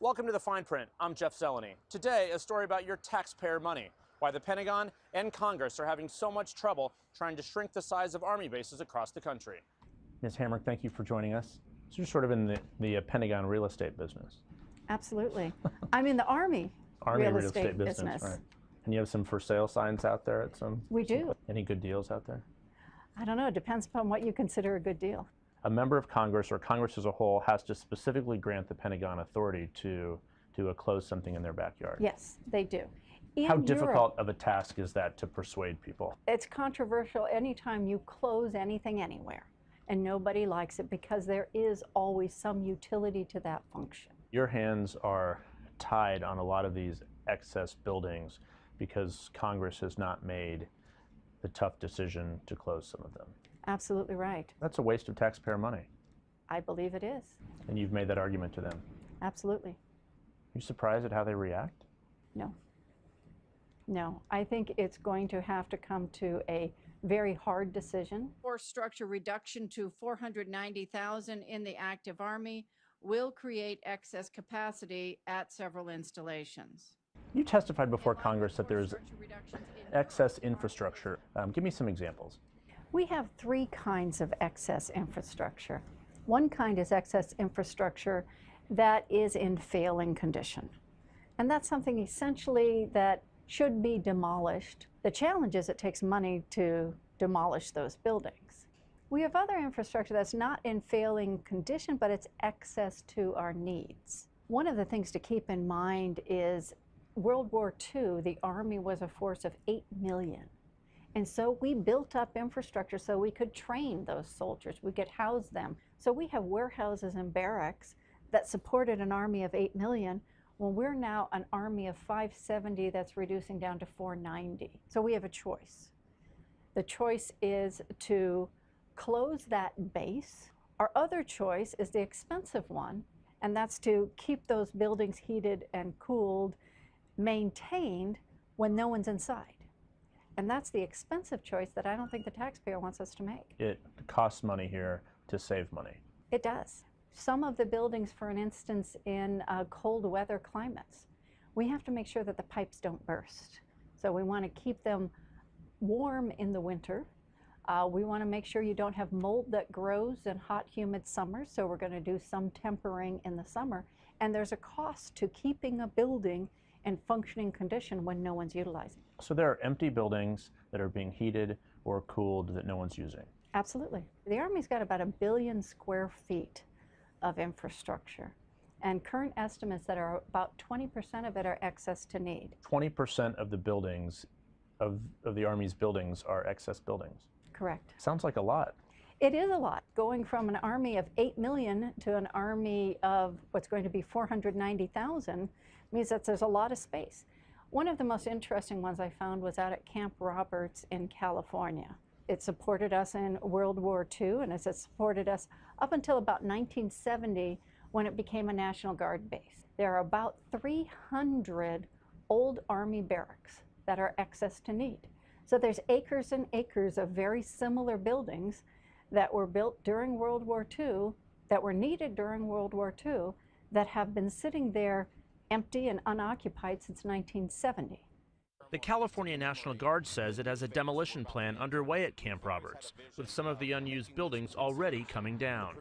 Welcome to The Fine Print. I'm Jeff Zeleny. Today, a story about your taxpayer money. Why the Pentagon and Congress are having so much trouble trying to shrink the size of Army bases across the country. Ms. Hamrick, thank you for joining us. So you're sort of in the Pentagon real estate business. Absolutely. I'm in the Army real estate business. Right. And you have some for sale signs out there at some? We do. Any good deals out there? I don't know. It depends upon what you consider a good deal. A member of Congress or Congress as a whole has to specifically grant the Pentagon authority to close something in their backyard. Yes, they do. How difficult of a task is that to persuade people? It's controversial anytime you close anything anywhere, and nobody likes it because there is always some utility to that function. Your hands are tied on a lot of these excess buildings because Congress has not made the tough decision to close some of them. Absolutely right. That's a waste of taxpayer money. I believe it is. And you've made that argument to them. Absolutely. Are you surprised at how they react? No. No. I think it's going to have to come to a very hard decision. Force structure reduction to 490,000 in the active Army will create excess capacity at several installations. You testified before Congress that there's excess infrastructure. Give me some examples. We have three kinds of excess infrastructure. One kind is excess infrastructure that is in failing condition. And that's something essentially that should be demolished. The challenge is it takes money to demolish those buildings. We have other infrastructure that's not in failing condition, but it's excess to our needs. One of the things to keep in mind is World War II, the Army was a force of 8 million. And so we built up infrastructure so we could train those soldiers, we could house them. So we have warehouses and barracks that supported an army of 8 million. Well, we're now an army of 570 that's reducing down to 490. So we have a choice. The choice is to close that base. Our other choice is the expensive one, and that's to keep those buildings heated and cooled, maintained when no one's inside. And that's the expensive choice that I don't think the taxpayer wants us to make. It costs money here to save money. It does. Some of the buildings, for an instance, in cold weather climates, we have to make sure that the pipes don't burst. So we want to keep them warm in the winter. We want to make sure you don't have mold that grows in hot, humid summers, so we're going to do some tempering in the summer. And there's a cost to keeping a building in functioning condition when no one's utilizing. So there are empty buildings that are being heated or cooled that no one's using. Absolutely. The Army's got about 1 billion square feet of infrastructure, and current estimates that are about 20% of it are excess to need. 20% of the buildings, of the Army's buildings, are excess buildings. Correct. Sounds like a lot. It is a lot. Going from an army of 8 million to an army of what's going to be 490,000 means that there's a lot of space. One of the most interesting ones I found was out at Camp Roberts in California. It supported us in World War II, and it supported us up until about 1970 when it became a National Guard base. There are about 300 old Army barracks that are excess to need. So there's acres and acres of very similar buildings that were built during World War II, that were needed during World War II, that have been sitting there empty and unoccupied since 1970. The California National Guard says it has a demolition plan underway at Camp Roberts, with some of the unused buildings already coming down.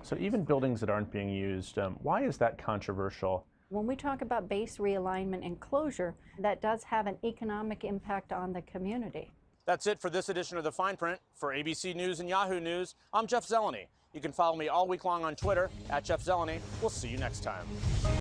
So even buildings that aren't being used, why is that controversial? When we talk about base realignment and closure, that does have an economic impact on the community. That's it for this edition of The Fine Print. For ABC News and Yahoo News, I'm Jeff Zeleny. You can follow me all week long on Twitter @Jeff Zeleny. We'll see you next time.